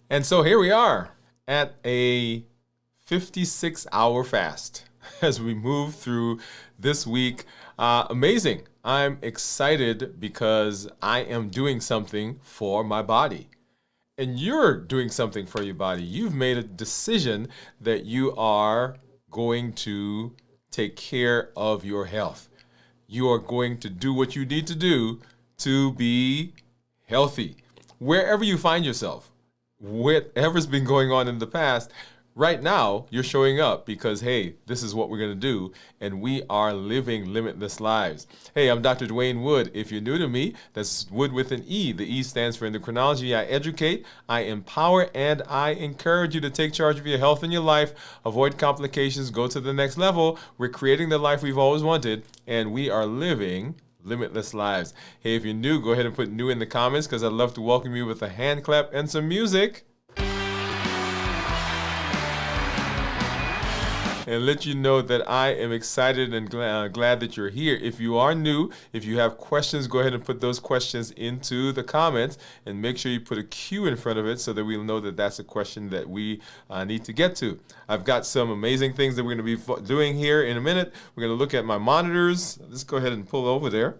And so here we are at a 56-hour fast as we move through this week. Amazing. I'm excited because I am doing something for my body. And you're doing something for your body. You've made a decision that you are going to take care of your health. You are going to do what you need to do to be healthy. Wherever you find yourself, whatever's been going on in the past, right now you're showing up because, hey, this is what we're going to do, and we are living limitless lives. Hey, I'm Dr. Dwain Woode. If you're new to me, that's Wood with an E. The E stands for endocrinology. I educate, I empower, and I encourage you to take charge of your health and your life, avoid complications, go to the next level. We're creating the life we've always wanted, and we are living limitless lives. Hey, if you're new, go ahead and put new in the comments because I'd love to welcome you with a hand clap and some music. And let you know that I am excited and glad that you're here. If you are new, if you have questions, go ahead and put those questions into the comments and make sure you put a Q in front of it so that we'll know that that's a question that we need to get to. I've got some amazing things that we're going to be doing here in a minute. We're going to look at my monitors. Let's go ahead and pull over there.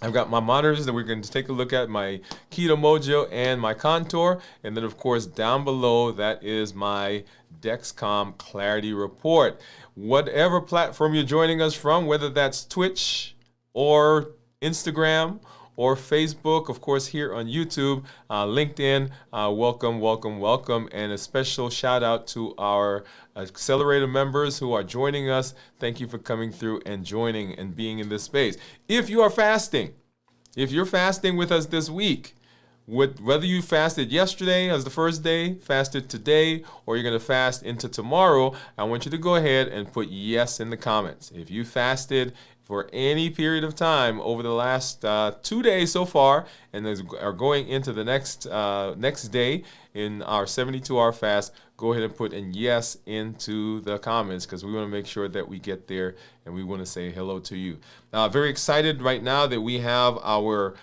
I've got my monitors that we're going to take a look at, my Keto Mojo and my Contour. And then, of course, down below, that is my Dexcom Clarity Report. Whatever platform you're joining us from, whether that's Twitch or Instagram or Facebook, of course, here on YouTube, LinkedIn, welcome, welcome, welcome. And a special shout out to our Accelerator members who are joining us. Thank you for coming through and joining and being in this space. If you are fasting, if you're fasting with us this week, whether you fasted yesterday as the first day, fasted today, or you're going to fast into tomorrow, I want you to go ahead and put yes in the comments. If you fasted for any period of time over the last 2 days so far, and are going into the next day in our 72-hour fast, go ahead and put in yes into the comments because we want to make sure that we get there and we want to say hello to you. Very excited right now that we have our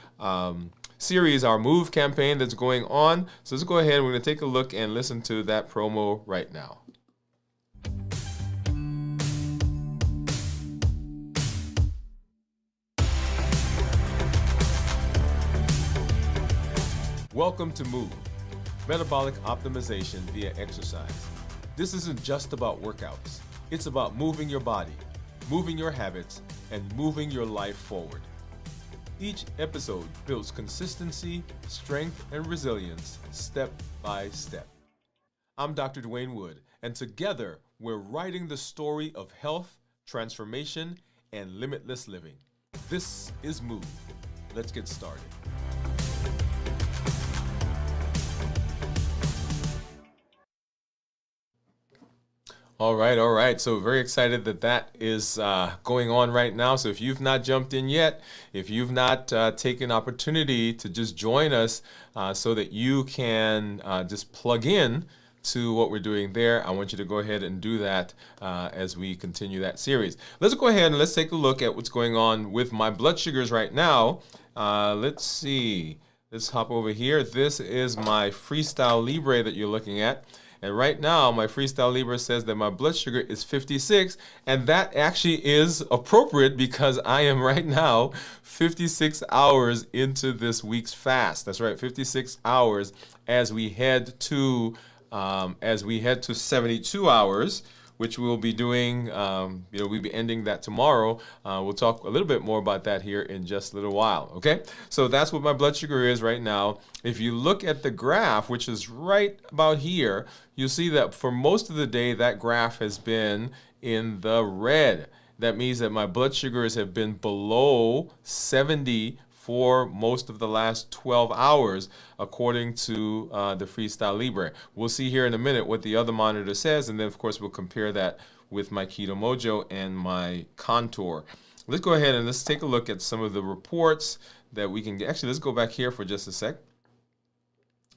series, our Move campaign that's going on. So let's go ahead and we're going to take a look and listen to that promo right now. Welcome to Move, metabolic optimization via exercise. This isn't just about workouts. It's about moving your body, moving your habits, and moving your life forward. Each episode builds consistency, strength, and resilience step by step. I'm Dr. Dwain Woode, and together we're writing the story of health, transformation, and limitless living. This is Move. Let's get started. All right. So very excited that is going on right now. So if you've not jumped in yet, if you've not taken opportunity to just join us so that you can just plug in to what we're doing there, I want you to go ahead and do that as we continue that series. Let's go ahead and let's take a look at what's going on with my blood sugars right now. Let's see. Let's hop over here. This is my Freestyle Libre that you're looking at. And right now, my Freestyle Libre says that my blood sugar is 56, and that actually is appropriate because I am right now 56 hours into this week's fast. That's right, 56 hours as we head to 72 hours, which we'll be doing. We'll be ending that tomorrow. We'll talk a little bit more about that here in just a little while. Okay, so that's what my blood sugar is right now. If you look at the graph, which is right about here, you'll see that for most of the day, that graph has been in the red. That means that my blood sugars have been below 70 for most of the last 12 hours, according to the Freestyle Libre. We'll see here in a minute what the other monitor says, and then of course we'll compare that with my Keto Mojo and my Contour. Let's go ahead and let's take a look at some of the reports that we can get. Actually, let's go back here for just a sec.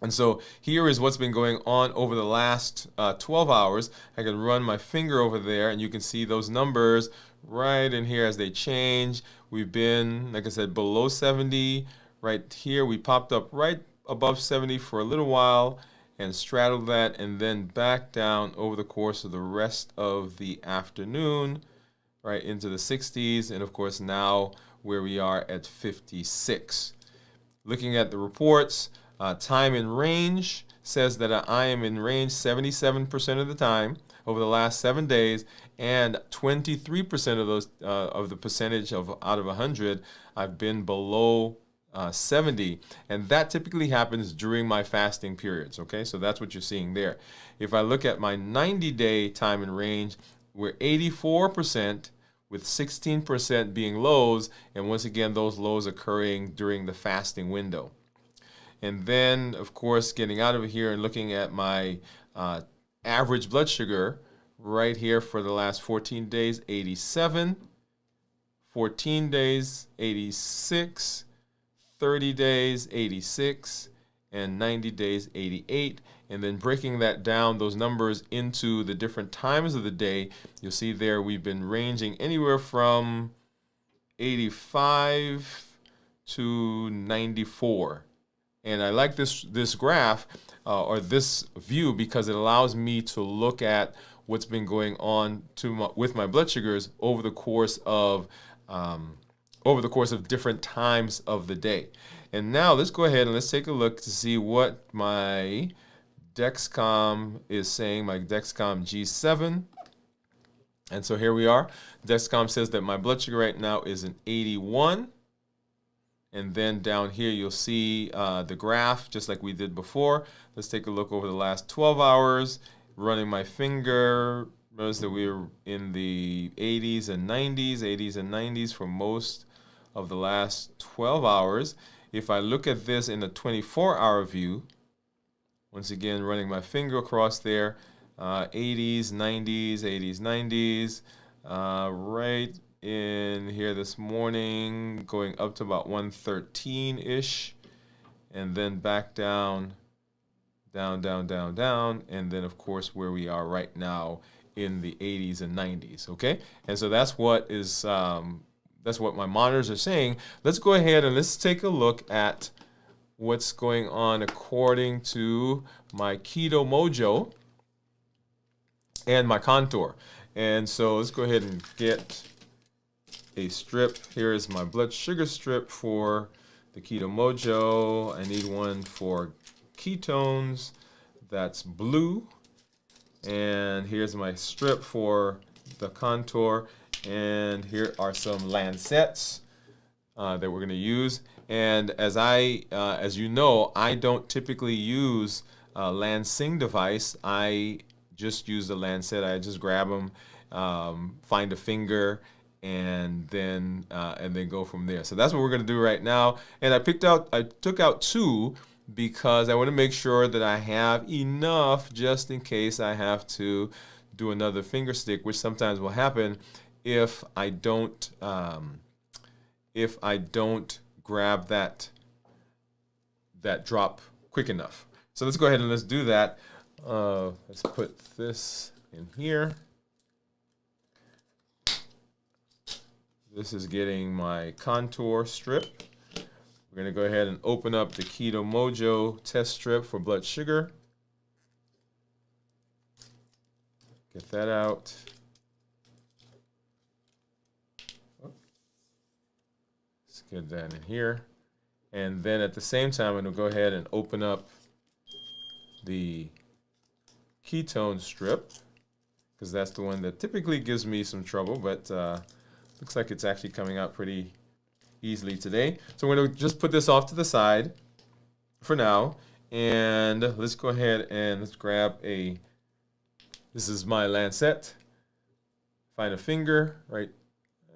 And so here is what's been going on over the last 12 hours. I can run my finger over there and you can see those numbers right in here as they change. We've been, like I said, below 70. Right here, we popped up right above 70 for a little while. and straddled that, and then back down over the course of the rest of the afternoon, right into the 60s, and of course now where we are at 56. Looking at the reports, time in range says that I am in range 77% of the time over the last 7 days, and 23% of those of the percentage of out of 100, I've been below 70, and that typically happens during my fasting periods. Okay, so that's what you're seeing there. If I look at my 90-day time in range, we're 84%, with 16% being lows, and once again those lows occurring during the fasting window. And then, of course, getting out of here and looking at my average blood sugar right here for the last 14 days, 87, 14 days, 86, 30 days, 86, and 90 days, 88. And then breaking that down, those numbers into the different times of the day, you'll see there we've been ranging anywhere from 85 to 94. And I like this graph or this view because it allows me to look at what's been going on with my blood sugars over the course of different times of the day. And now let's go ahead and let's take a look to see what my Dexcom is saying, my Dexcom G7. And so here we are. Dexcom says that my blood sugar right now is an 81. And then down here you'll see the graph just like we did before. Let's take a look over the last 12 hours. Running my finger, notice that we were in the 80s and 90s for most of the last 12 hours. If I look at this in a 24-hour view, once again running my finger across there, 80s, 90s, 80s, 90s, right in here this morning, going up to about 113-ish, and then back down, down, down, down, down, and then of course where we are right now in the 80s and 90s. Okay, and so that's what is that's what my monitors are saying. Let's go ahead and let's take a look at what's going on according to my Keto Mojo and my Contour. And so let's go ahead and get a strip. Here is my blood sugar strip for the Keto Mojo. I need one for ketones. That's blue. And here's my strip for the Contour. And here are some Lancets that we're going to use. And as you know, I don't typically use a Lansing device. I just use the Lancet. I just grab them, find a finger, and then go from there. So that's what we're going to do right now. And I took out two because I want to make sure that I have enough just in case I have to do another finger stick, which sometimes will happen if I don't grab that drop quick enough. So let's go ahead and let's do that. Let's put this in here. This is getting my Contour strip. We're going to go ahead and open up the Keto Mojo test strip for blood sugar. Get that out. Let's get that in here. And then at the same time, I'm going to go ahead and open up the ketone strip, because that's the one that typically gives me some trouble, but looks like it's actually coming out pretty easily today. So we're going to just put this off to the side for now, and let's go ahead and let's grab this is my Lancet. Find a finger, right?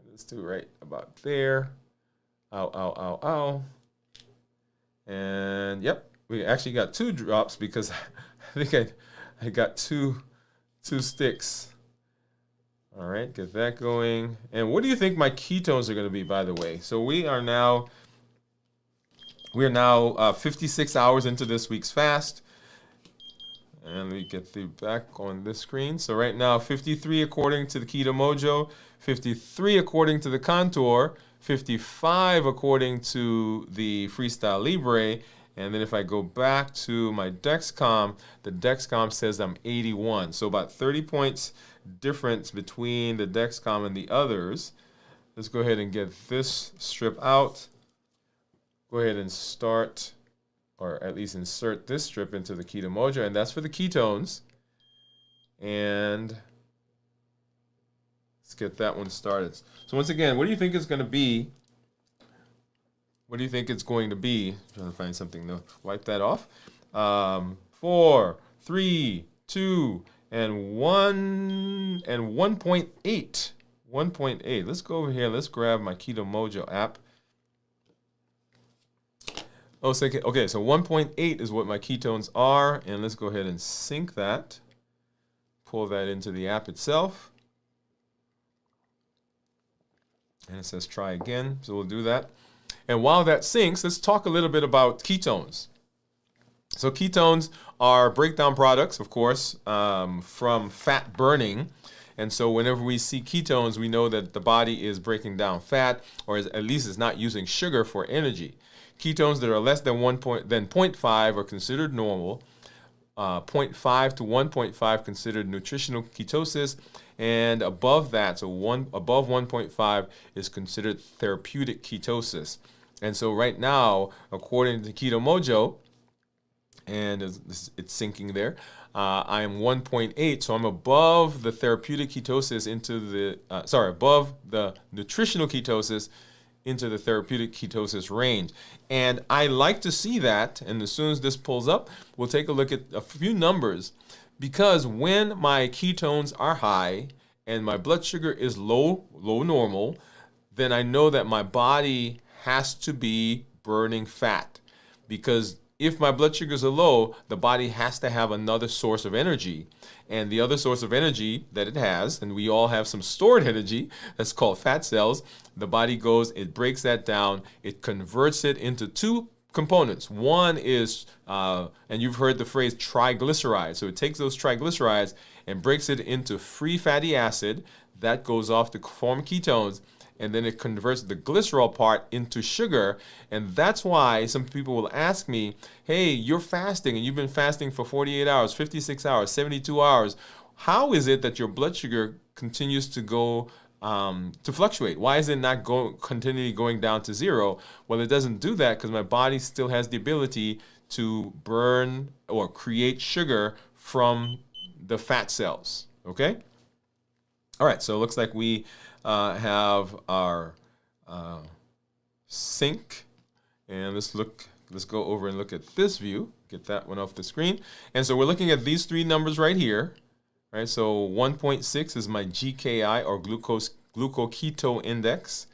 Let's do right about there. Ow, ow, ow, ow. And yep, we actually got two drops because I think I got two sticks. All right, get that going. And what do you think my ketones are going to be, by the way? So we are now 56 hours into this week's fast. And let me get the back on this screen. So right now, 53 according to the Keto Mojo, 53 according to the Contour, 55 according to the Freestyle Libre, And then if I go back to my Dexcom, the Dexcom says I'm 81. So about 30 points difference between the Dexcom and the others. Let's go ahead and get this strip out. Go ahead and start, or at least insert this strip into the Keto Mojo, and that's for the ketones. And let's get that one started. So once again, what do you think it's going to be? What do you think it's going to be? I'm trying to find something to wipe that off. 4, 3, 2, and 1, and 1.8. 1.8. Let's go over here. Let's grab my Keto Mojo app. Oh, okay, so 1.8 is what my ketones are, and let's go ahead and sync that. Pull that into the app itself. And it says try again, so we'll do that. And while that syncs, let's talk a little bit about ketones. So ketones are breakdown products, of course, from fat burning. And so whenever we see ketones, we know that the body is breaking down fat, or at least it's not using sugar for energy. Ketones that are less than 0.5 are considered normal. 0.5 to 1.5 considered nutritional ketosis, and above that, so above 1.5 is considered therapeutic ketosis. And so right now, according to Keto Mojo, and it's syncing there, I am 1.8, so I'm above the therapeutic ketosis into the, above the nutritional ketosis into the therapeutic ketosis range. And I like to see that, and as soon as this pulls up, we'll take a look at a few numbers, because when my ketones are high and my blood sugar is low normal, then I know that my body has to be burning fat, because if my blood sugars are low, the body has to have another source of energy. And the other source of energy that it has, and we all have some stored energy, that's called fat cells. The body goes, it breaks that down, it converts it into two components. One is, and you've heard the phrase triglycerides. So it takes those triglycerides and breaks it into free fatty acid. That goes off to form ketones. And then it converts the glycerol part into sugar. And that's why some people will ask me, hey, you're fasting and you've been fasting for 48 hours, 56 hours, 72 hours. How is it that your blood sugar continues to go to fluctuate? Why is it not continually going down to zero? Well, it doesn't do that because my body still has the ability to burn or create sugar from the fat cells. Okay? All right, so it looks like we have our sync, and let's go over and look at this view, get that one off the screen. And so we're looking at these three numbers right here, right? So 1.6 is my GKI, or glucoketo index.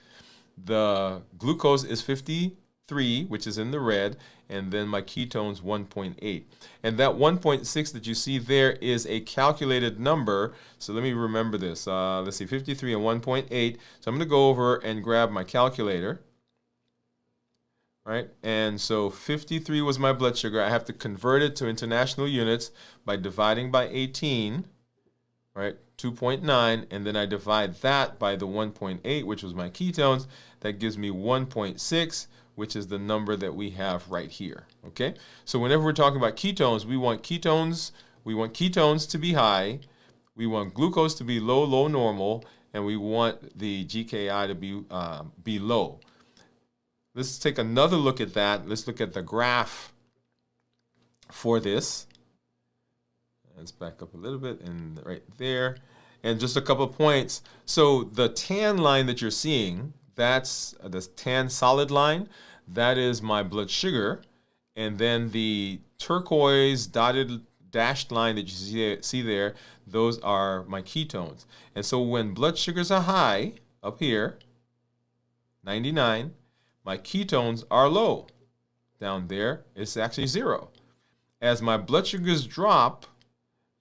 The glucose is 53, which is in the red, and then my ketones 1.8. And that 1.6 that you see there is a calculated number. So let me remember this. Let's see, 53 and 1.8. So I'm going to go over and grab my calculator. Right? And so 53 was my blood sugar. I have to convert it to international units by dividing by 18, right? 2.9, and then I divide that by the 1.8, which was my ketones. That gives me 1.6, which is the number that we have right here, okay? So whenever we're talking about ketones, we want ketones to be high, we want glucose to be low normal, and we want the GKI to be low. Let's take another look at that. Let's look at the graph for this. Let's back up a little bit, and right there. And just a couple of points. So the tan line that you're seeing, that's the tan solid line, that is my blood sugar. And then the turquoise dotted dashed line that you see there, those are my ketones. And so when blood sugars are high, up here, 99, my ketones are low. Down there, it's actually 0. As my blood sugars drop,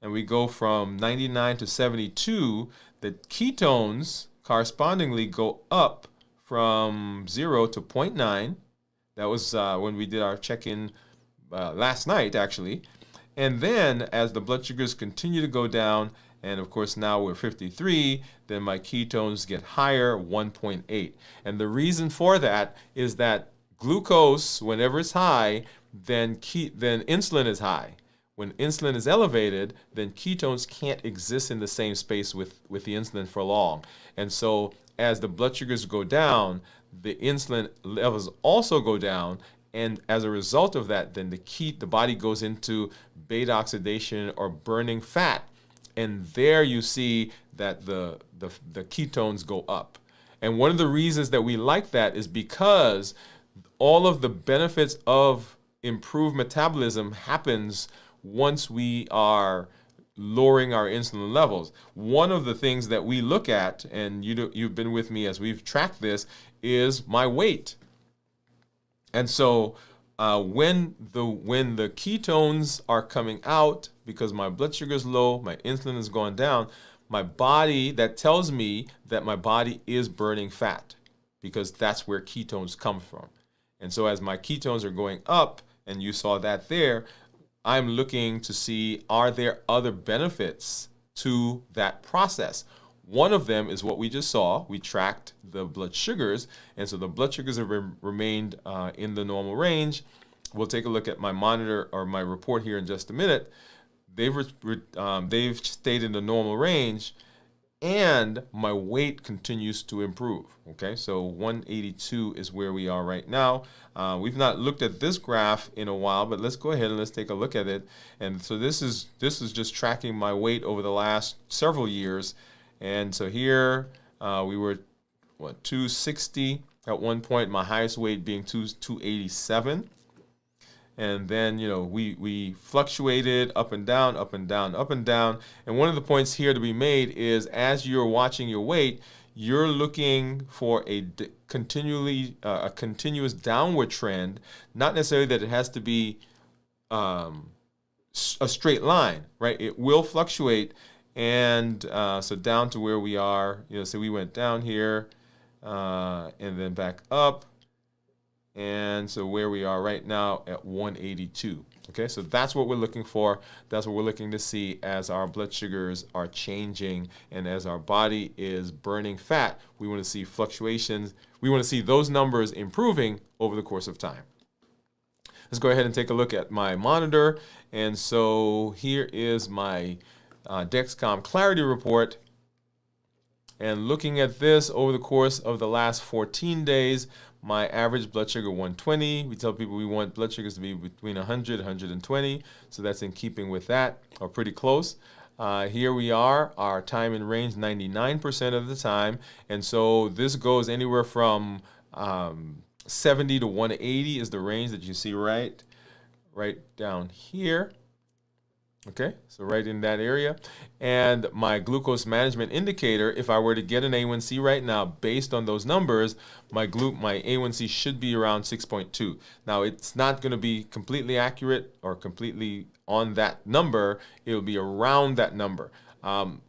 and we go from 99 to 72, the ketones correspondingly go up from 0 to 0.9. That was when we did our check-in last night, actually. And then as the blood sugars continue to go down, and of course now we're 53, then my ketones get higher, 1.8. And the reason for that is that Glucose, whenever it's high, then insulin is high. When insulin is elevated, then ketones can't exist in the same space with the insulin for long. And so as the blood sugars go down, the insulin levels also go down. And as a result of that, then the body goes into beta oxidation or burning fat. And there you see that the ketones go up. And one of the reasons that we like that is because all of the benefits of improved metabolism happens once we are lowering our insulin levels. One of the things that we look at, and you've been with me as we've tracked this, is my weight. And so when the ketones are coming out, because my blood sugar is low, my insulin is going down, that tells me that my body is burning fat, because that's where ketones come from. And so as my ketones are going up, and you saw that there, I'm looking to see, are there other benefits to that process? One of them is what we just saw. We tracked the blood sugars, and so the blood sugars have remained in the normal range. We'll take a look at my monitor or my report here in just a minute. They've stayed in the normal range, and my weight continues to improve. Okay, so 182 is where we are right now. We've not looked at this graph in a while, but let's go ahead and let's take a look at it. And so this is just tracking my weight over the last several years. And so here we were 260 at one point, my highest weight being 287. And then, we fluctuated up and down, up and down, up and down. And one of the points here to be made is, as you're watching your weight, you're looking for a continuous downward trend, not necessarily that it has to be a straight line, right? It will fluctuate. And so down to where we are, so we went down here and then back up. And so where we are right now at 182. Okay, so that's what we're looking for. That's what we're looking to see as our blood sugars are changing and as our body is burning fat. We want to see fluctuations. We want to see those numbers improving over the course of time. Let's go ahead and take a look at my monitor. And so here is my Dexcom Clarity report. And looking at this over the course of the last 14 days, my average blood sugar 120. We tell people we want blood sugars to be between 100 and 120. So that's in keeping with that, or pretty close. Here we are, our time in range 99% of the time. And so this goes anywhere from 70 to 180 is the range that you see right down here. Okay, so right in that area. And my glucose management indicator, if I were to get an A1C right now, based on those numbers, my A1C should be around 6.2. Now, it's not going to be completely accurate or completely on that number. It will be around that number.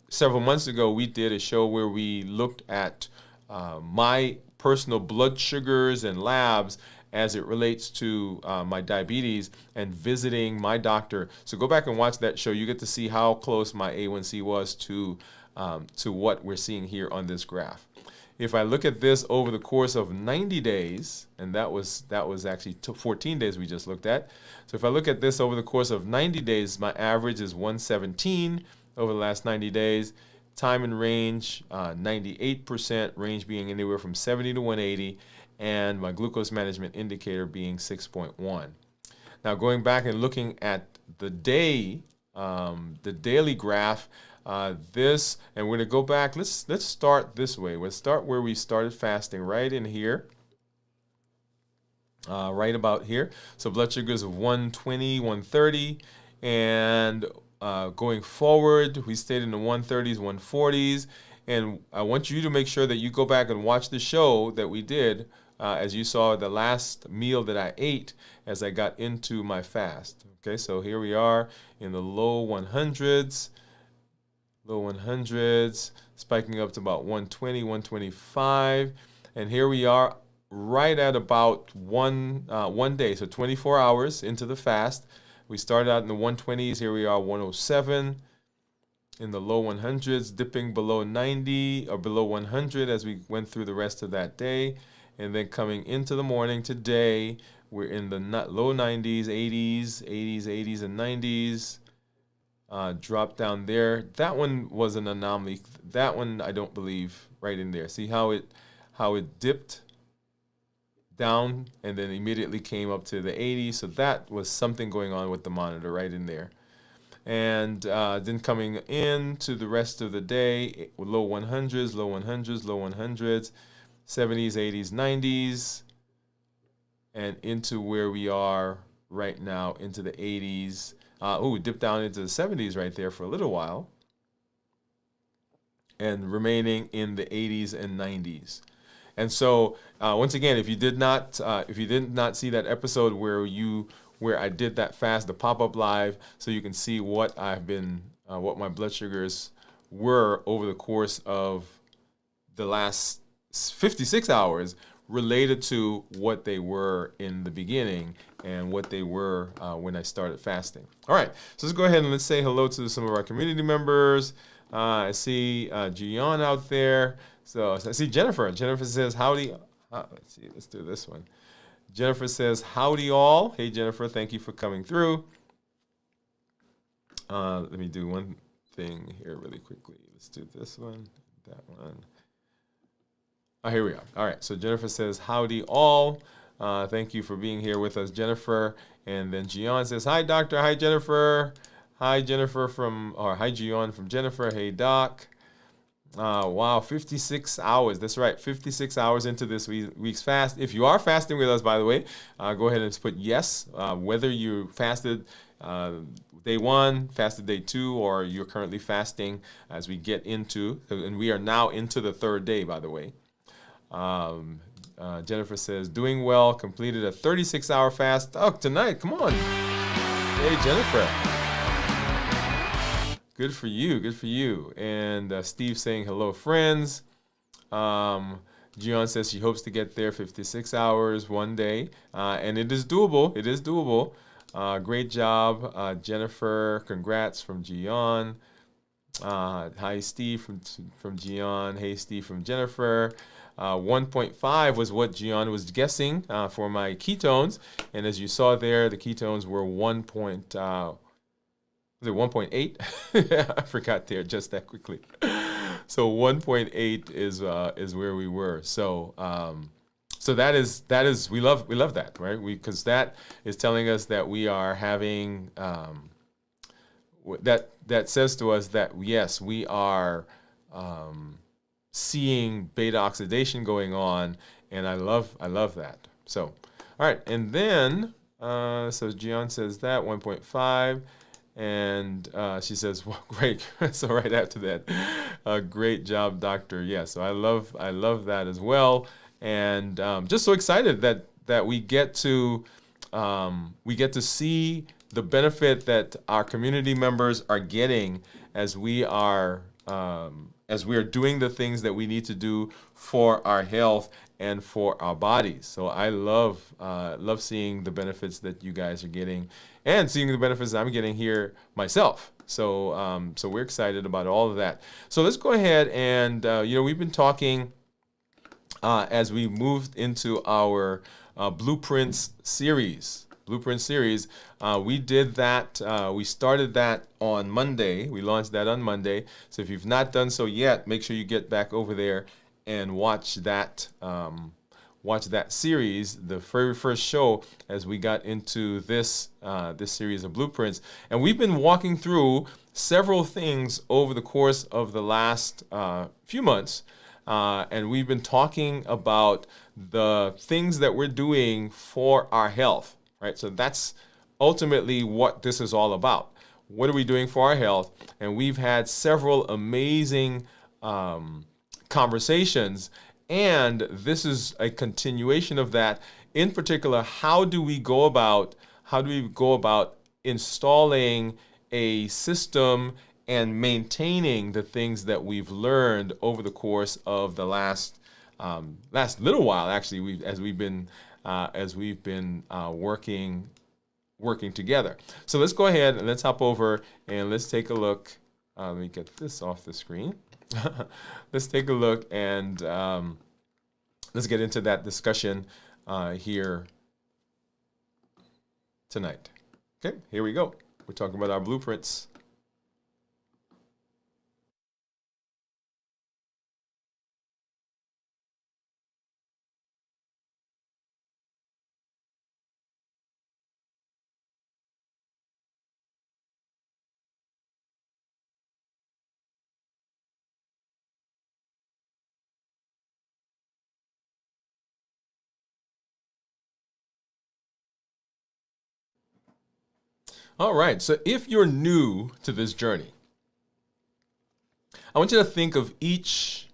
Several months ago, we did a show where we looked at my personal blood sugars and labs as it relates to my diabetes and visiting my doctor. So go back and watch that show. You get to see how close my A1C was to what we're seeing here on this graph. If I look at this over the course of 90 days, and that was actually 14 days we just looked at. So if I look at this over the course of 90 days, my average is 117 over the last 90 days. Time in range, 98%, range being anywhere from 70 to 180. And my glucose management indicator being 6.1. Now going back and looking at the daily graph, and we're going to go back. Let's start this way. Let's start where we started fasting, right in here, right about here. So blood sugars of 120, 130, and going forward, we stayed in the 130s, 140s. And I want you to make sure that you go back and watch the show that we did. As you saw, the last meal that I ate as I got into my fast. Okay, so here we are in the low 100s, spiking up to about 120, 125. And here we are right at about one day, so 24 hours into the fast. We started out in the 120s. Here we are, 107. In the low 100s, dipping below 90 or below 100 as we went through the rest of that day. and then coming into the morning today, we're in the low 90s, 80s, and 90s. Drop down there. That one was an anomaly. That one I don't believe right in there. See how it dipped down and then immediately came up to the 80s. So that was something going on with the monitor right in there. And then coming into the rest of the day, low 100s, low 100s, low 100s, 70s, 80s, 90s, and into where we are right now, into the 80s. Dipped down into the 70s right there for a little while, and remaining in the 80s and 90s. And so once again, if you did not see that episode where I did that fast, the pop-up live, so you can see what what my blood sugars were over the course of the last 56 hours, related to what they were in the beginning and what they were when I started fasting. All right, so let's go ahead and let's say hello to some of our community members. I see Gian out there. So I see Jennifer. Jennifer says, howdy. Let's see, let's do this one. Jennifer says, howdy all. Hey, Jennifer, thank you for coming through. Let me do one thing here really quickly. Let's do this one, that one. Oh, here we are. All right, so Jennifer says, howdy all. Thank you for being here with us, Jennifer. And then Gian says, hi, doctor. Hi, Jennifer. Hi, Jennifer hi, Gian from Jennifer. Hey, doc. Wow, 56 hours. That's right, 56 hours into this week's fast. If you are fasting with us, by the way, go ahead and put yes. Whether you fasted day 1, fasted day 2, or you're currently fasting as we get into, and we are now into the 3rd day, by the way. Jennifer says, doing well, completed a 36-hour fast. Oh, tonight, come on. Hey, Jennifer. Good for you, good for you. And Steve saying, hello, friends. Gian says she hopes to get there 56 hours one day. And it is doable, it is doable. Great job, Jennifer. Congrats from Gian. Hi, Steve from Gian. Hey, Steve from Jennifer. 1.5 was what Gian was guessing for my ketones. And as you saw there, the ketones were 1.8? I forgot there just that quickly. So 1.8 is where we were. So that is we love that, right? Because that is telling us that we are having that says to us that yes, we are seeing beta oxidation going on, and I love that. So all right, and then so Gian says that 1.5. And she says, well, great. So right after that, great job, doctor. Yeah, so I love that as well. And just so excited that we get to see the benefit that our community members are getting as we are doing the things that we need to do for our health and for our bodies. So I love seeing the benefits that you guys are getting, and seeing the benefits that I'm getting here myself. So so we're excited about all of that. So let's go ahead and we've been talking as we moved into our Blueprints series. We did that. We started that on Monday. We launched that on Monday. So if you've not done so yet, make sure you get back over there and watch that series, the very first show, as we got into this series of blueprints. And we've been walking through several things over the course of the last few months, and we've been talking about the things that we're doing for our health, right? So that's ultimately what this is all about. What are we doing for our health? And we've had several amazing conversations, and this is a continuation of that. In particular, how do we go about installing a system and maintaining the things that we've learned over the course of the last little while, actually, as we've been working together. So let's go ahead and let's hop over and let's take a look. Let me get this off the screen. Let's take a look and let's get into that discussion here tonight. Okay, here we go. We're talking about our blueprints. All right, so if you're new to this journey, I want you to think of each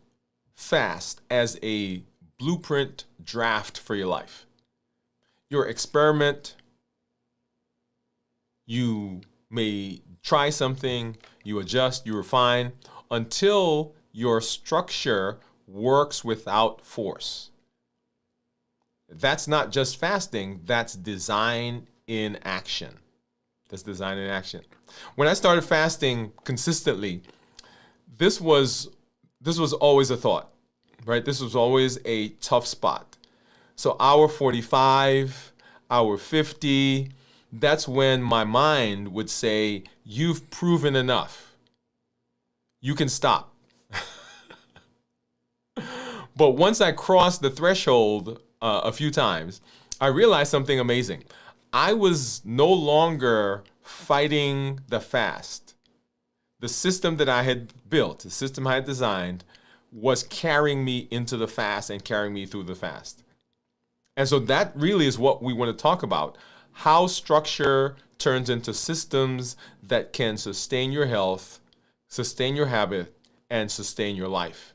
fast as a blueprint draft for your life. Your experiment, you may try something, you adjust, you refine until your structure works without force. That's not just fasting, that's design in action. That's design in action. When I started fasting consistently, this was always a thought, right? This was always a tough spot. So hour 45, hour 50, that's when my mind would say, you've proven enough. You can stop. But once I crossed the threshold a few times, I realized something amazing. I was no longer fighting the fast. The system that I had built, the system I had designed, was carrying me into the fast and carrying me through the fast. And so that really is what we want to talk about, how structure turns into systems that can sustain your health, sustain your habit, and sustain your life.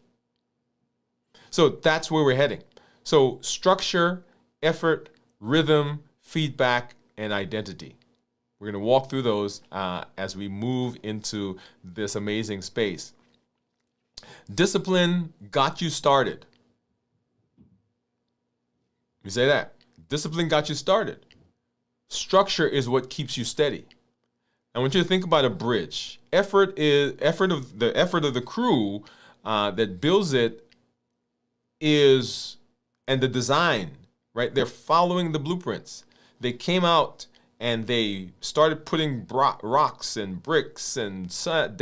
So that's where we're heading. So structure, effort, rhythm, feedback, and identity. We're going to walk through those as we move into this amazing space. Discipline got you started. You say that. Discipline got you started. Structure is what keeps you steady. I want you to think about a bridge. Effort of the crew that builds it is, and the design, right? They're following the blueprints. They came out and they started putting rocks and bricks and sand,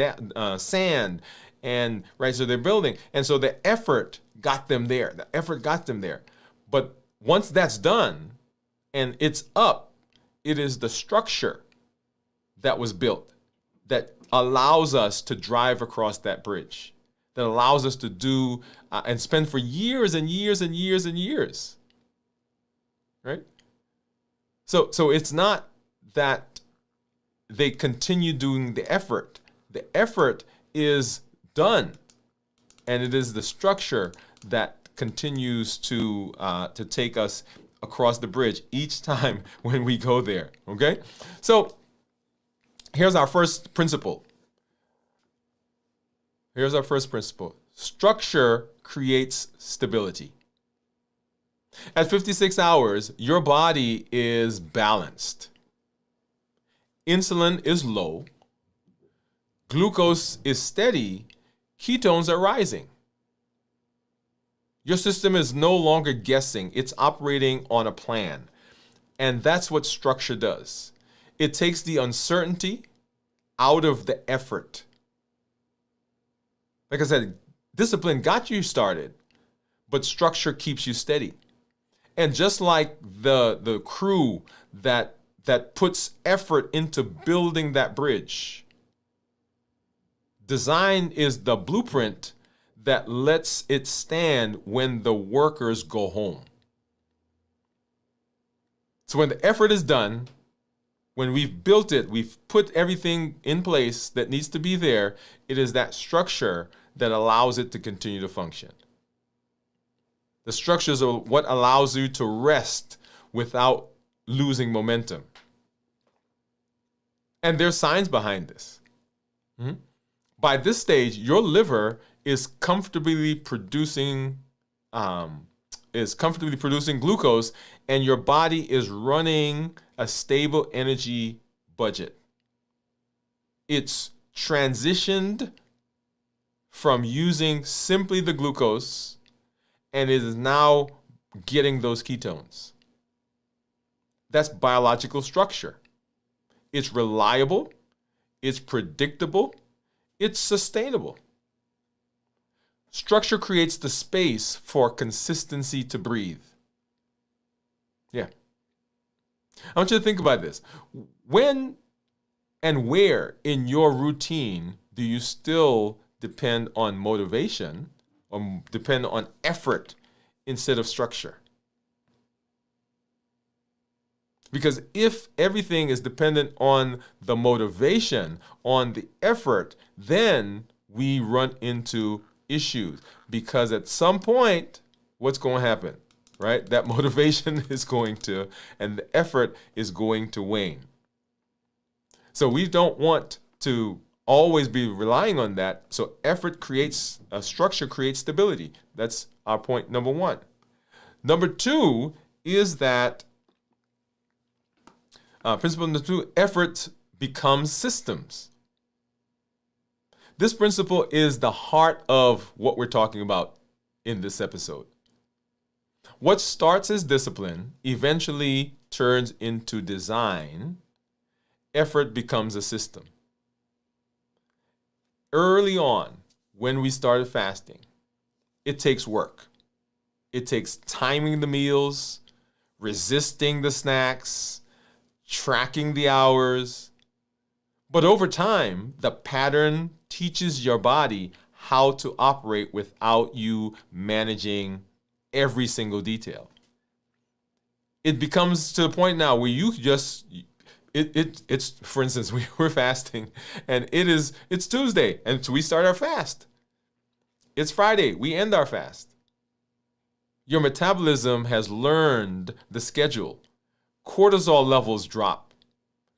and right, so they're building. And so the effort got them there. The effort got them there. But once that's done and it's up, it is the structure that was built that allows us to drive across that bridge, that allows us to do and spend for years and years and years and years, right? So it's not that they continue doing the effort. The effort is done, and it is the structure that continues to take us across the bridge each time when we go there, okay? So here's our first principle. Here's our first principle. Structure creates stability. At 56 hours, your body is balanced. Insulin is low. Glucose is steady. Ketones are rising. Your system is no longer guessing. It's operating on a plan. And that's what structure does. It takes the uncertainty out of the effort. Like I said, discipline got you started, but structure keeps you steady. And just like the crew that puts effort into building that bridge, design is the blueprint that lets it stand when the workers go home. So when the effort is done, when we've built it, we've put everything in place that needs to be there, it is that structure that allows it to continue to function. The structures are what allows you to rest without losing momentum. And there's science behind this. Mm-hmm. By this stage, your liver is comfortably producing glucose, and your body is running a stable energy budget. It's transitioned from using simply the glucose and it is now getting those ketones. That's biological structure. It's reliable, it's predictable, it's sustainable. Structure creates the space for consistency to breathe. Yeah. I want you to think about this. When and where in your routine do you still depend on motivation or depend on effort instead of structure? Because if everything is dependent on the motivation, on the effort, then we run into issues. Because at some point, what's going to happen, right? That motivation is going to, and the effort is going to wane. So we don't want to always be relying on that. So effort creates, structure creates stability. That's our point number one. Number two is that principle number two, effort becomes systems. This principle is the heart of what we're talking about in this episode. What starts as discipline eventually turns into design. Effort becomes a system. Early on, when we started fasting, it takes work. It takes timing the meals, resisting the snacks, tracking the hours. But over time, the pattern teaches your body how to operate without you managing every single detail. It becomes to the point now where you just, it's for instance, we're fasting and it's Tuesday and we start our fast. It's Friday, we end our fast. Your metabolism has learned the schedule. Cortisol levels drop.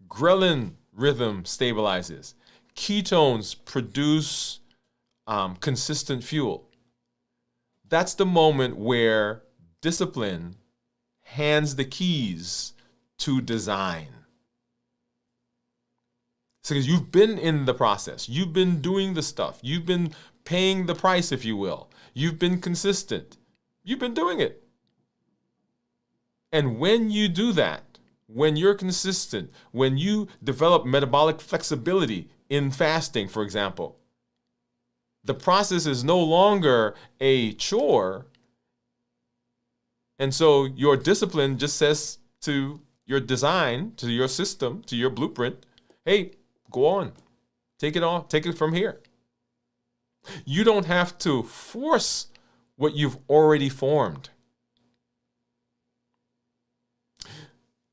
Ghrelin rhythm stabilizes. Ketones produce consistent fuel. That's the moment where discipline hands the keys to design. So you've been in the process. You've been doing the stuff. You've been paying the price, if you will. You've been consistent. You've been doing it. And when you do that, when you're consistent, when you develop metabolic flexibility in fasting, for example, the process is no longer a chore. And so your discipline just says to your design, to your system, to your blueprint, hey, go on, take it on, take it from here. You don't have to force what you've already formed.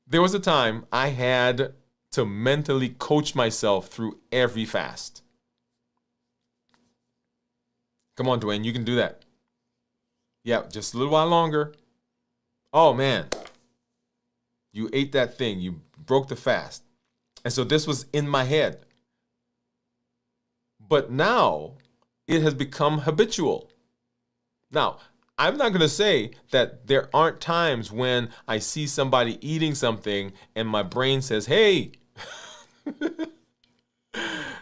There was a time I had to mentally coach myself through every fast. Come on, Dwain, you can do that. Yeah, just a little while longer. Oh, man, you ate that thing. You broke the fast. And so this was in my head. But now it has become habitual. Now, I'm not going to say that there aren't times when I see somebody eating something and my brain says, hey,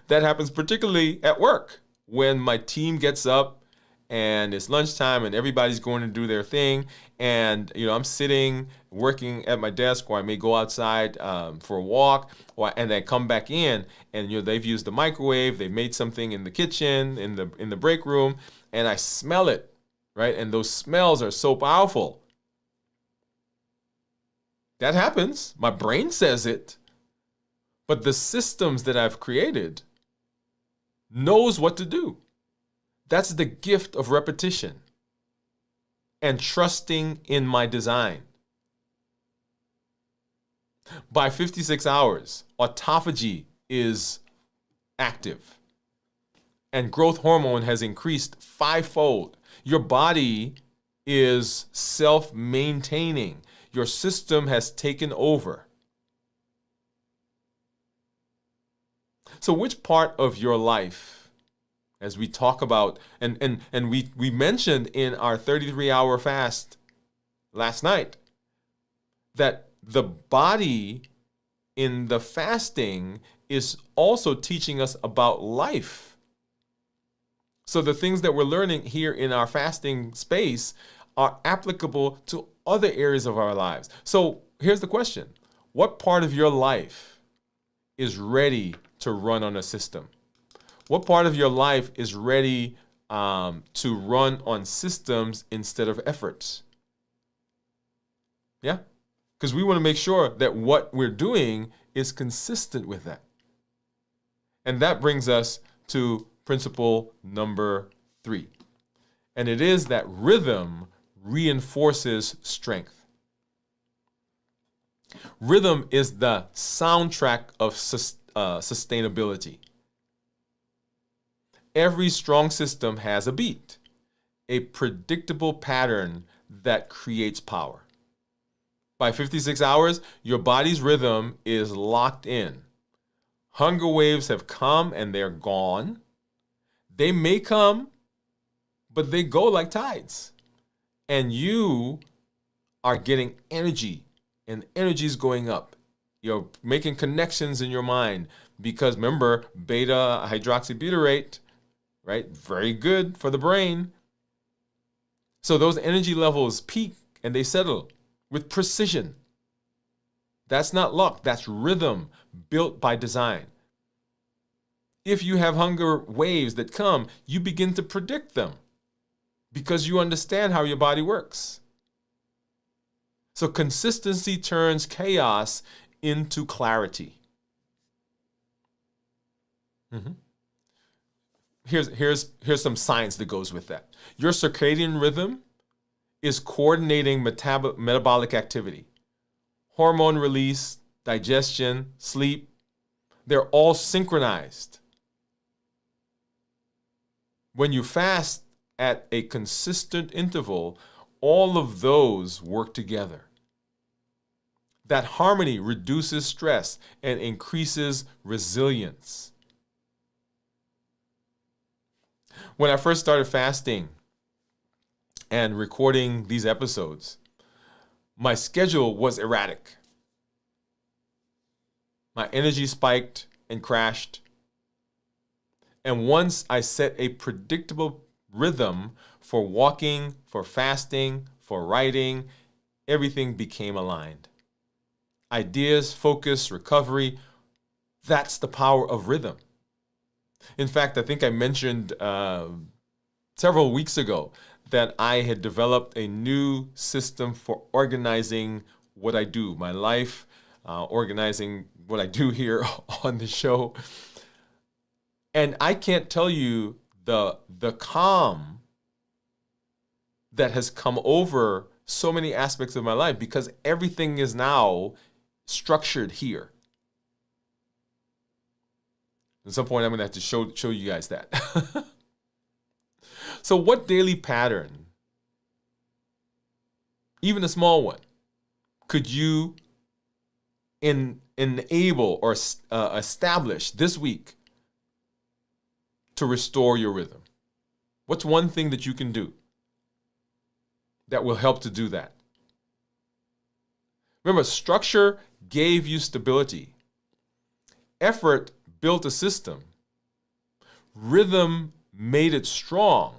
that happens particularly at work when my team gets up and it's lunchtime and everybody's going to do their thing. And, I'm sitting working at my desk, or I may go outside for a walk, and then come back in and, they've used the microwave. They've made something in the kitchen, in the break room, and I smell it. Right? And those smells are so powerful. That happens. My brain says it. But the systems that I've created knows what to do. That's the gift of repetition and trusting in my design. By 56 hours, autophagy is active and growth hormone has increased 5-fold. Your body is self-maintaining. Your system has taken over. So which part of your life, as we talk about, and we mentioned in our 33-hour fast last night, that the body in the fasting is also teaching us about life. So the things that we're learning here in our fasting space are applicable to other areas of our lives. So here's the question. What part of your life is ready to run on a system? What part of your life is ready to run on systems instead of efforts? Yeah? Because we want to make sure that what we're doing is consistent with that. And that brings us to principle number 3. And it is that rhythm reinforces strength. Rhythm is the soundtrack of sustainability. Every strong system has a beat, a predictable pattern that creates power. By 56 hours, your body's rhythm is locked in. Hunger waves have come and they're gone. They may come, but they go like tides. And you are getting energy, and energy is going up. You're making connections in your mind because remember, beta hydroxybutyrate, right? Very good for the brain. So those energy levels peak and they settle with precision. That's not luck, that's rhythm built by design. If you have hunger waves that come, you begin to predict them because you understand how your body works. So consistency turns chaos into clarity. Here's some science that goes with that. Your circadian rhythm is coordinating metabolic activity. Hormone release, digestion, sleep, they're all synchronized. When you fast at a consistent interval, all of those work together. That harmony reduces stress and increases resilience. When I first started fasting and recording these episodes, my schedule was erratic. My energy spiked and crashed. And once I set a predictable rhythm for walking, for fasting, for writing, everything became aligned. Ideas, focus, recovery, that's the power of rhythm. In fact, I think I mentioned several weeks ago that I had developed a new system for organizing what I do, my life, organizing what I do here on the show. And I can't tell you the calm that has come over so many aspects of my life because everything is now structured here. At some point, I'm going to have to show you guys that. So what daily pattern, even a small one, could you enable or establish this week to restore your rhythm? What's one thing that you can do that will help to do that? Remember, structure gave you stability. Effort built a system. Rhythm made it strong.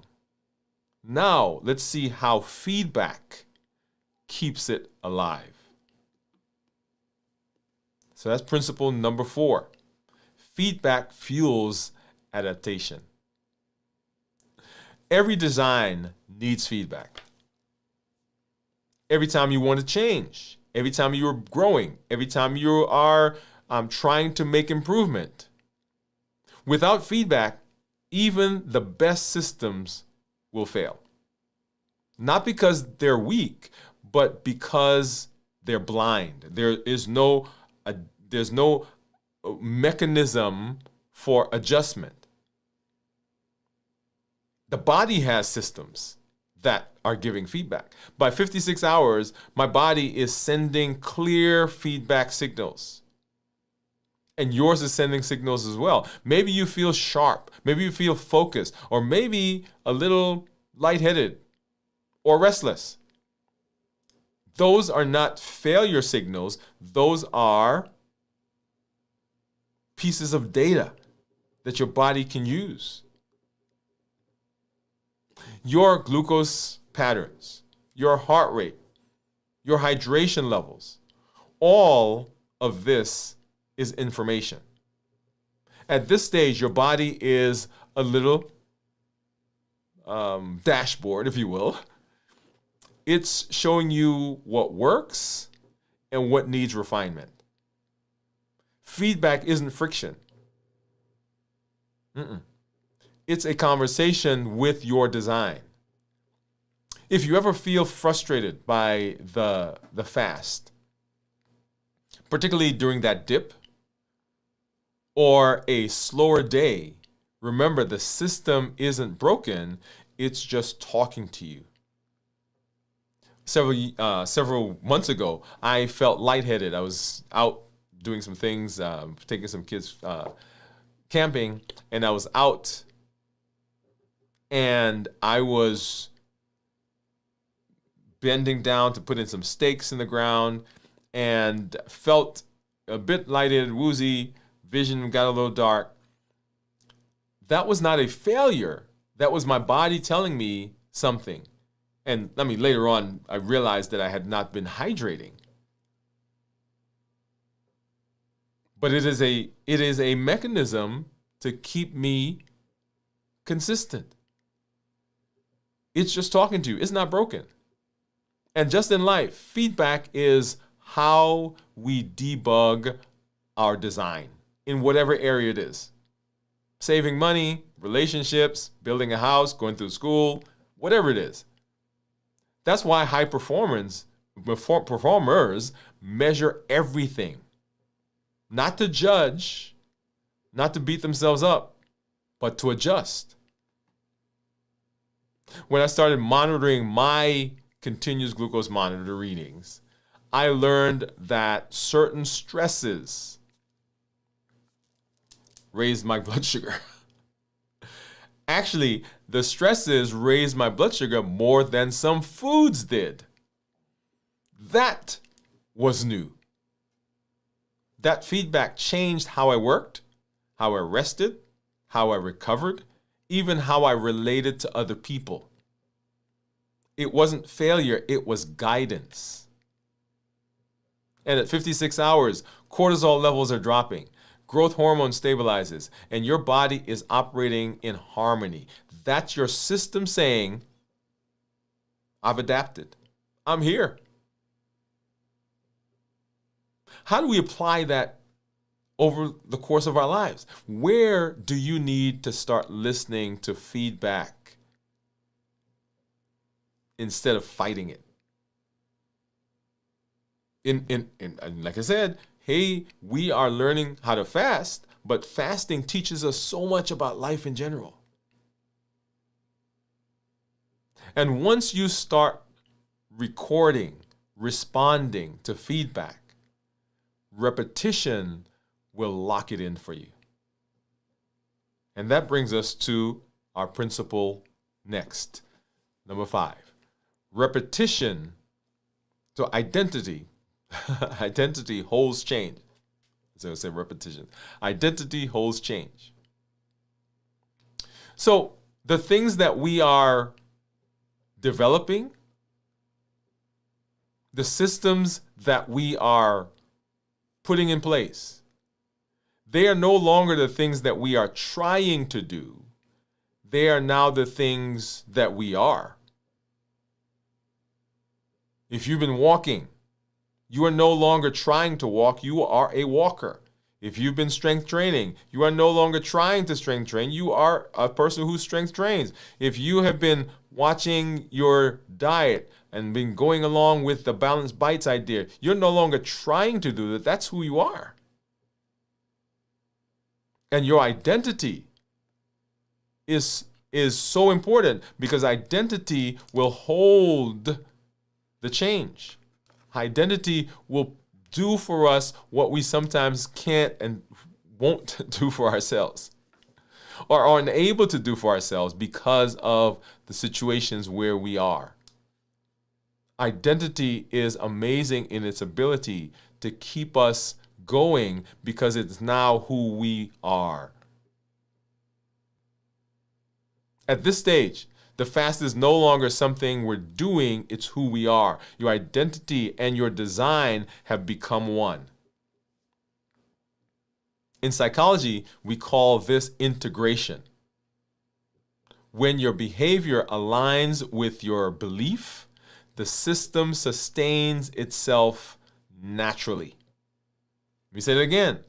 Now, let's see how feedback keeps it alive. So that's principle number 4. Feedback fuels adaptation. Every design needs feedback. Every time you want to change, every time you are growing, every time you are trying to make improvement. Without feedback, even the best systems will fail. Not because they're weak, but because they're blind. There's no mechanism for adjustment. The body has systems that are giving feedback. By 56 hours, my body is sending clear feedback signals. And yours is sending signals as well. Maybe you feel sharp, maybe you feel focused, or maybe a little lightheaded or restless. Those are not failure signals. Those are pieces of data that your body can use. Your glucose patterns, your heart rate, your hydration levels. All of this is information. At this stage, your body is a little dashboard, if you will. It's showing you what works and what needs refinement. Feedback isn't friction. It's a conversation with your design. If you ever feel frustrated by the fast, particularly during that dip or a slower day, remember the system isn't broken, it's just talking to you. Several months ago, I felt lightheaded. I was out doing some things, taking some kids camping, and I was out, and I was bending down to put in some stakes in the ground, and felt a bit lightheaded, woozy, vision got a little dark. That was not a failure. That was my body telling me something. And later on, I realized that I had not been hydrating. But it is a mechanism to keep me consistent. It's just talking to you. It's not broken. And just in life, feedback is how we debug our design in whatever area it is. Saving money, relationships, building a house, going through school, whatever it is. That's why high performers measure everything. Not to judge, not to beat themselves up, but to adjust. When I started monitoring my continuous glucose monitor readings, I learned that certain stresses raised my blood sugar. Actually, the stresses raised my blood sugar more than some foods did. That was new. That feedback changed how I worked, how I rested, how I recovered, even how I related to other people. It wasn't failure, it was guidance. And at 56 hours, cortisol levels are dropping. Growth hormone stabilizes, and your body is operating in harmony. That's your system saying, I've adapted. I'm here. How do we apply that over the course of our lives? Where do you need to start listening to feedback instead of fighting it? Like I said, hey, we are learning how to fast, but fasting teaches us so much about life in general. And once you start recording, responding to feedback, repetition will lock it in for you. And that brings us to our principle next. Number 5, repetition. So identity. Identity holds change. So I say repetition. Identity holds change. So the things that we are developing, the systems that we are putting in place, they are no longer the things that we are trying to do. They are now the things that we are. If you've been walking, you are no longer trying to walk, you are a walker. If you've been strength training, you are no longer trying to strength train, you are a person who strength trains. If you have been watching your diet and been going along with the balanced bites idea, you're no longer trying to do that, that's who you are. And your identity is so important because identity will hold the change. Identity will do for us what we sometimes can't and won't do for ourselves, or are unable to do for ourselves because of the situations where we are. Identity is amazing in its ability to keep us going because it's now who we are. At this stage, The fast is no longer something we're doing, it's who we are. Your identity and your design have become one. In psychology, we call this integration. When your behavior aligns with your belief, the system sustains itself naturally. Let me say it again.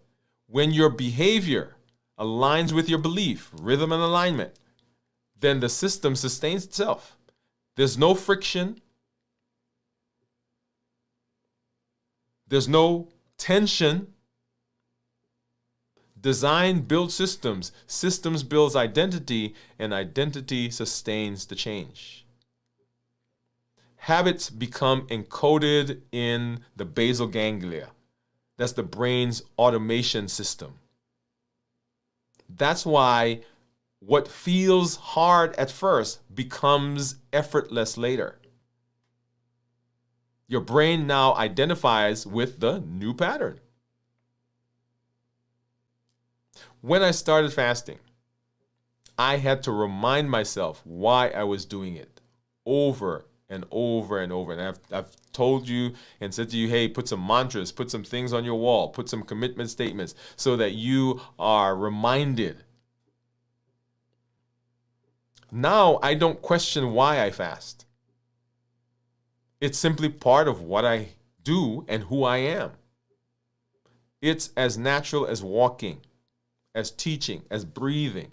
When your behavior aligns with your belief, rhythm and alignment, then the system sustains itself. There's no friction. There's no tension. Design builds systems. Systems builds identity, and identity sustains the change. Habits become encoded in the basal ganglia. That's the brain's automation system. That's why what feels hard at first becomes effortless later. Your brain now identifies with the new pattern. When I started fasting, I had to remind myself why I was doing it over and over and over. And I've told you and said to you, hey, put some mantras, put some things on your wall, put some commitment statements so that you are reminded. Now I don't question why I fast. It's simply part of what I do and who I am. It's as natural as walking, as teaching, as breathing.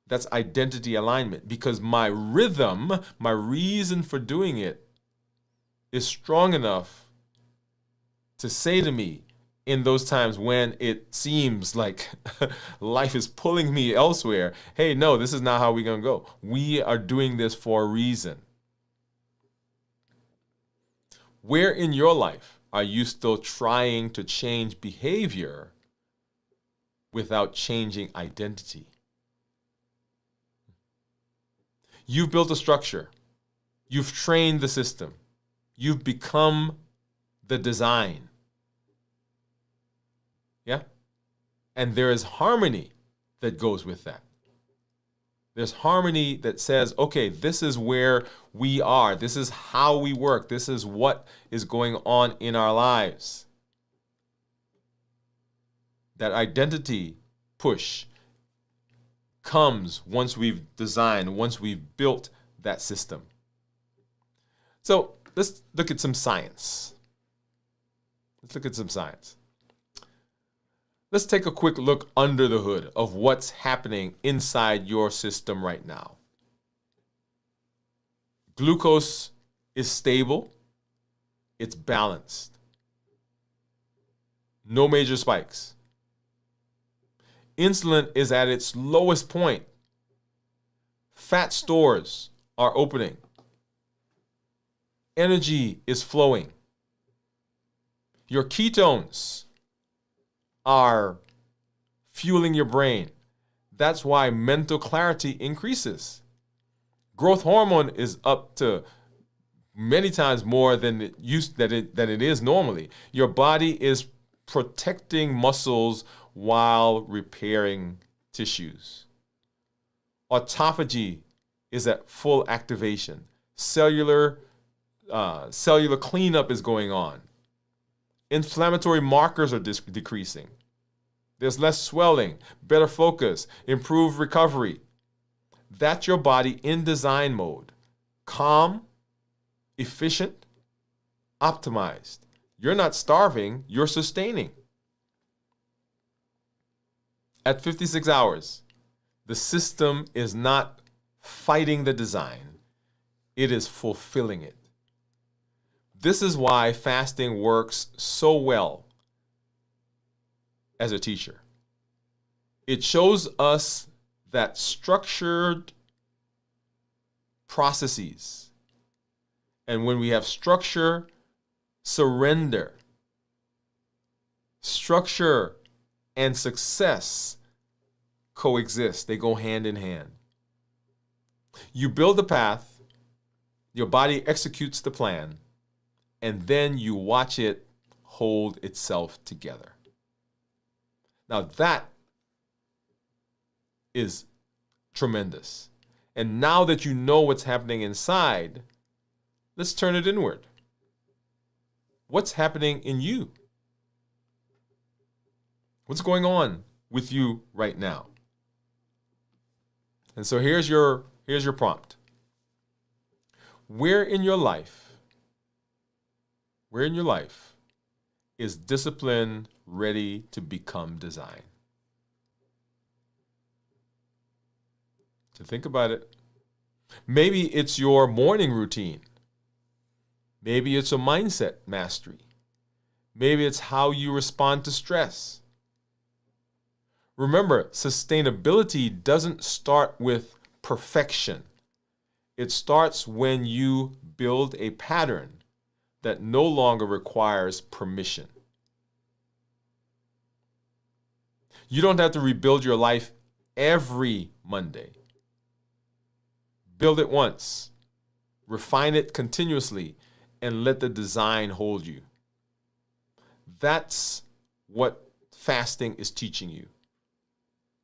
That's identity alignment, because my rhythm, my reason for doing it is strong enough to say to me in those times when it seems like life is pulling me elsewhere, hey, no, this is not how we're going to go. We are doing this for a reason. Where in your life are you still trying to change behavior without changing identity? You've built a structure. You've trained the system. You've become the design. Yeah? And there is harmony that goes with that. There's harmony that says, okay, this is where we are. This is how we work. This is what is going on in our lives. That identity push comes once we've designed, once we've built that system. So let's look at some science. Let's take a quick look under the hood of what's happening inside your system right now. Glucose is stable. It's balanced. No major spikes. Insulin is at its lowest point. Fat stores are opening. Energy is flowing. Your ketones are fueling your brain. That's why mental clarity increases. Growth hormone is up to many times more than it is normally. Your body is protecting muscles while repairing tissues. Autophagy is at full activation. Cellular cleanup is going on. Inflammatory markers are decreasing. There's less swelling, better focus, improved recovery. That's your body in design mode. Calm, efficient, optimized. You're not starving, you're sustaining. At 56 hours, the system is not fighting the design, it is fulfilling it. This is why fasting works so well as a teacher. It shows us that structured processes, and when we have structure, surrender, structure and success coexist. They go hand in hand. You build the path, your body executes the plan, and then you watch it hold itself together. Now that is tremendous. And now that you know what's happening inside, let's turn it inward. What's happening in you? What's going on with you right now? And so here's your prompt. Where in your life is discipline ready to become design? So think about it. Maybe it's your morning routine. Maybe it's a mindset mastery. Maybe it's how you respond to stress. Remember, sustainability doesn't start with perfection. It starts when you build a pattern that no longer requires permission. You don't have to rebuild your life every Monday. Build it once, refine it continuously, and let the design hold you. That's what fasting is teaching you.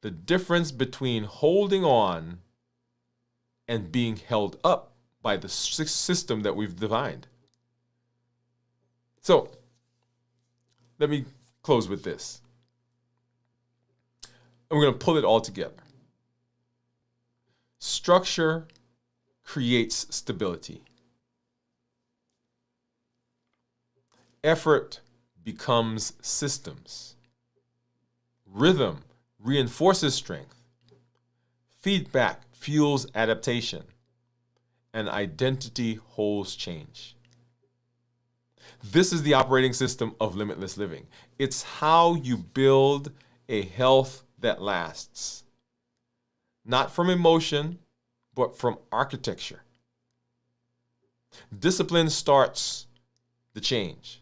The difference between holding on and being held up by the system that we've defined. So, let me close with this. And we're going to pull it all together. Structure creates stability. Effort becomes systems. Rhythm reinforces strength. Feedback fuels adaptation. And identity holds change. This is the operating system of limitless living. It's how you build a health that lasts. Not from emotion, but from architecture. Discipline starts the change.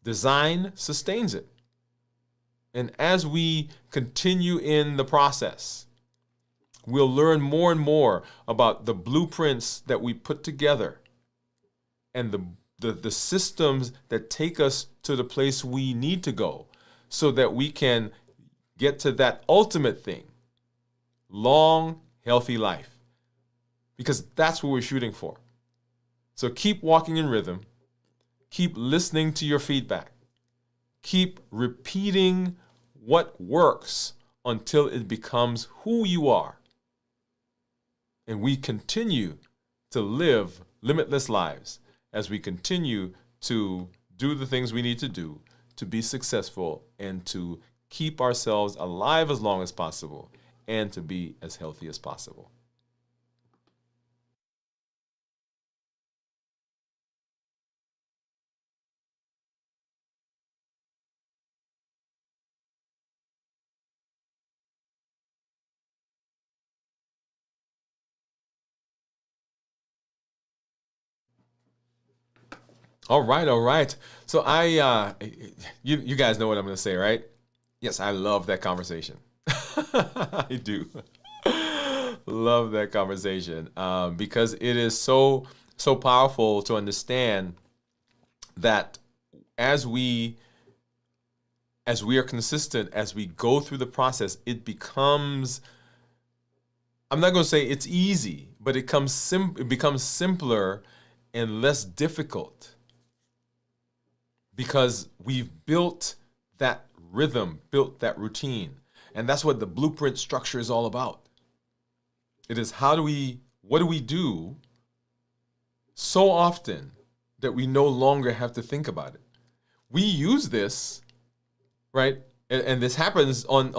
Design sustains it. And as we continue in the process, we'll learn more and more about the blueprints that we put together and the systems that take us to the place we need to go so that we can get to that ultimate thing, long, healthy life. Because that's what we're shooting for. So keep walking in rhythm. Keep listening to your feedback. Keep repeating what works until it becomes who you are. And we continue to live limitless lives as we continue to do the things we need to do to be successful and to keep ourselves alive as long as possible and to be as healthy as possible. All right, all right. So you guys know what I'm going to say, right? Yes, I love that conversation. I do love that conversation because it is so powerful to understand that as we are consistent, as we go through the process, it becomes. I'm not going to say it's easy, but it becomes simpler and less difficult. Because we've built that rhythm, built that routine. And that's what the blueprint structure is all about. It is what do we do so often that we no longer have to think about it. We use this, right? And this happens on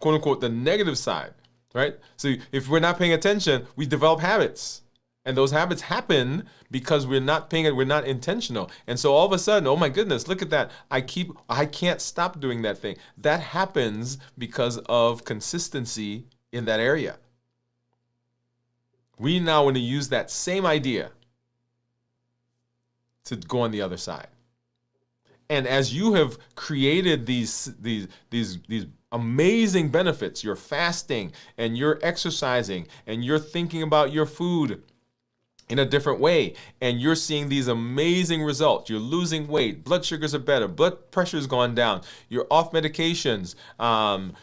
quote unquote the negative side, right? So if we're not paying attention, we develop habits. And those habits happen because we're not intentional. And so all of a sudden, oh my goodness, look at that. I can't stop doing that thing. That happens because of consistency in that area. We now want to use that same idea to go on the other side. And as you have created these amazing benefits, you're fasting and you're exercising and you're thinking about your food in a different way, and you're seeing these amazing results. You're losing weight, blood sugars are better, blood pressure's gone down, you're off medications,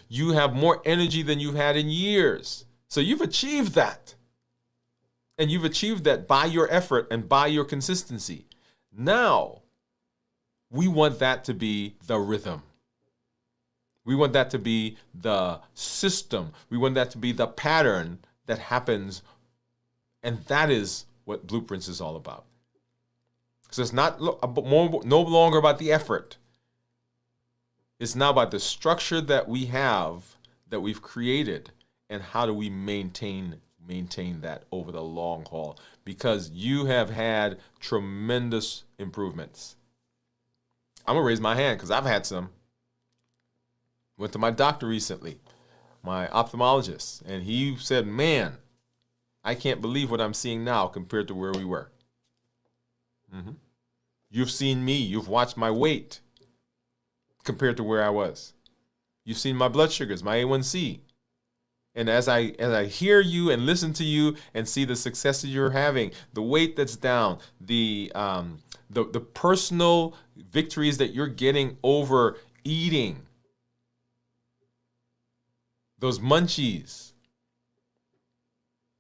you have more energy than you've had in years. So you've achieved that. And you've achieved that by your effort and by your consistency. Now, we want that to be the rhythm. We want that to be the system. We want that to be the pattern that happens. And that is what Blueprints is all about. So it's not no longer about the effort. It's now about the structure that we have, that we've created, and how do we maintain that over the long haul, because you have had tremendous improvements. I'm gonna raise my hand because I've had some. Went to my doctor recently, my ophthalmologist, and he said, man, I can't believe what I'm seeing now compared to where we were. You've seen me, you've watched my weight compared to where I was. You've seen my blood sugars, my A1C. And as I hear you and listen to you and see the successes you're having, the weight that's down, the personal victories that you're getting over eating, those munchies,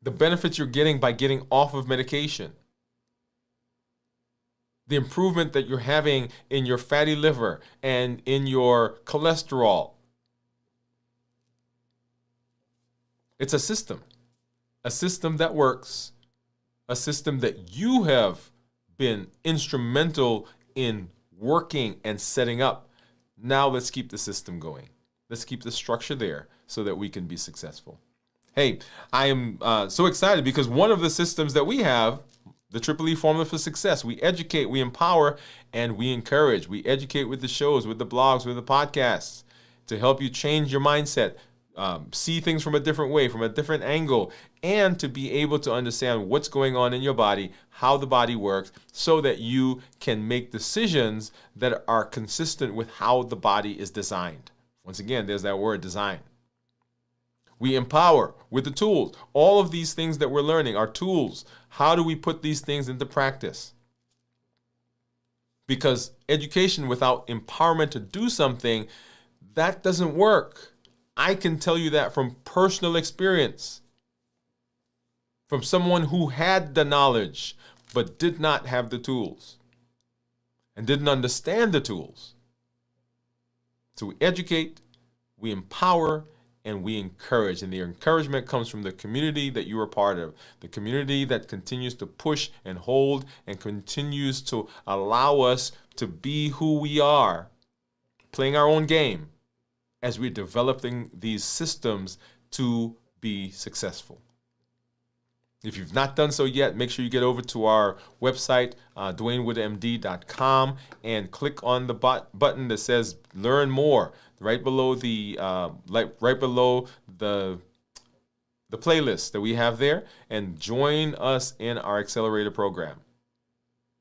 the benefits you're getting by getting off of medication, the improvement that you're having in your fatty liver and in your cholesterol. It's a system that works, a system that you have been instrumental in working and setting up. Now let's keep the system going. Let's keep the structure there so that we can be successful. Hey, I am so excited because one of the systems that we have, the Triple E Formula for Success, we educate, we empower, and we encourage. We educate with the shows, with the blogs, with the podcasts to help you change your mindset, see things from a different way, from a different angle, and to be able to understand what's going on in your body, how the body works, so that you can make decisions that are consistent with how the body is designed. Once again, there's that word, design. We empower with the tools. All of these things that we're learning are tools. How do we put these things into practice? Because education without empowerment to do something, that doesn't work. I can tell you that from personal experience, from someone who had the knowledge but did not have the tools and didn't understand the tools. So we educate, we empower, and we encourage. And the encouragement comes from the community that you are part of, the community that continues to push and hold and continues to allow us to be who we are, playing our own game as we're developing these systems to be successful. If you've not done so yet, make sure you get over to our website, DwainWoodeMD.com, and click on the button that says Learn More, right below the playlist that we have there, and join us in our accelerator program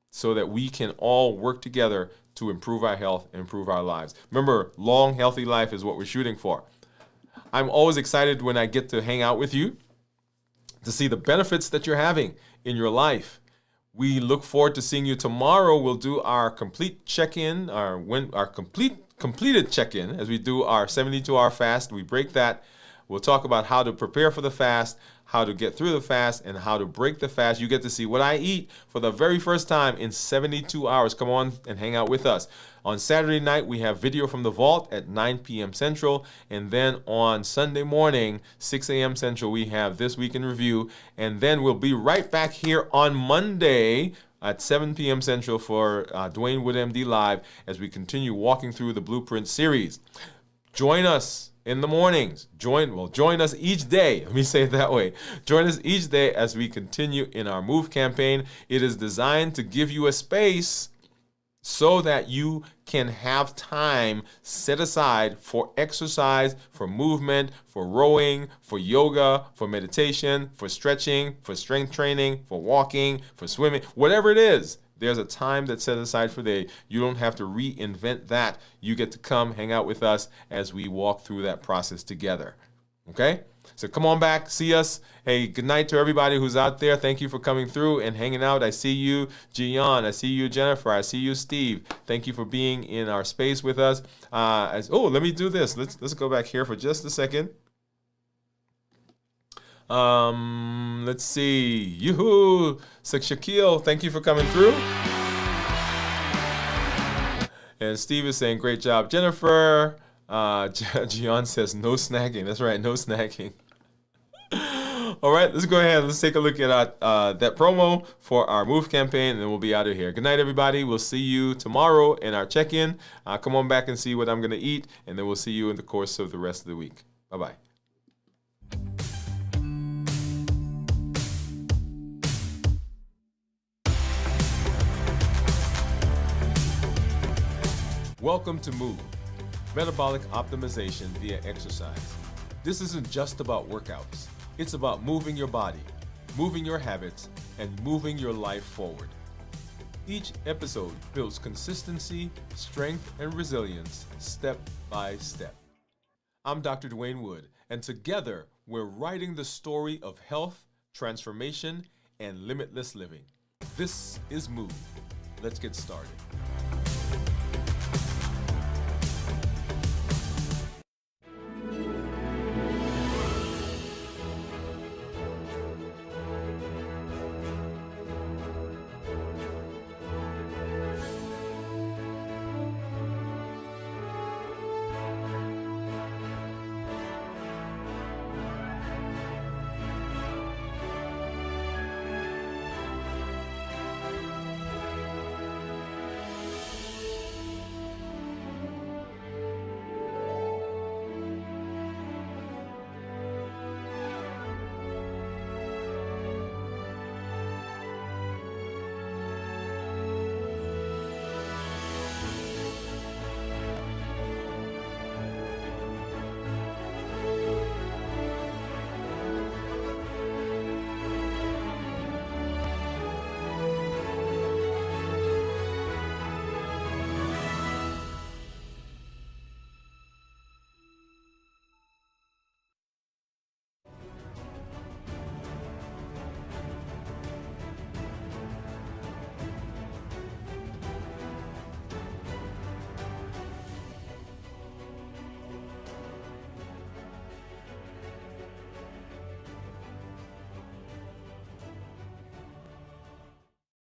so that we can all work together to improve our health and improve our lives. Remember, long, healthy life is what we're shooting for. I'm always excited when I get to hang out with you to see the benefits that you're having in your life. We look forward to seeing you tomorrow. We'll do our complete check-in, our completed check-in as we do our 72-hour fast. We break that. We'll talk about how to prepare for the fast, how to get through the fast, and how to break the fast. You get to see what I eat for the very first time in 72 hours. Come on and hang out with us. On Saturday night, we have video from the vault at 9 p.m. Central. And then on Sunday morning, 6 a.m. Central, we have This Week in Review. And then we'll be right back here on Monday at 7 p.m. Central for Dwain Woode MD Live as we continue walking through the Blueprint series. Join us in the mornings. Join us each day. Let me say it that way. Join us each day as we continue in our MOVE campaign. It is designed to give you a space so that you can have time set aside for exercise, for movement, for rowing, for yoga, for meditation, for stretching, for strength training, for walking, for swimming, whatever it is. There's a time that's set aside for that. You don't have to reinvent that. You get to come hang out with us as we walk through that process together. Okay? So come on back, see us. Hey, good night to everybody who's out there. Thank you for coming through and hanging out. I see you, Gian. I see you, Jennifer. I see you, Steve. Thank you for being in our space with us. Let me do this. Let's go back here for just a second. Let's see. Yoo-hoo. Shaquille, thank you for coming through. And Steve is saying, great job, Jennifer. Gian says, no snagging. That's right, no snagging. All right, let's go ahead. Let's take a look at that promo for our Move campaign, and then we'll be out of here. Good night, everybody. We'll see you tomorrow in our check-in. Come on back and see what I'm going to eat, and then we'll see you in the course of the rest of the week. Bye-bye. Welcome to Move, metabolic optimization via exercise. This isn't just about workouts. It's about moving your body, moving your habits, and moving your life forward. Each episode builds consistency, strength, and resilience step by step. I'm Dr. Dwain Woode, and together we're writing the story of health, transformation, and limitless living. This is Move. Let's get started.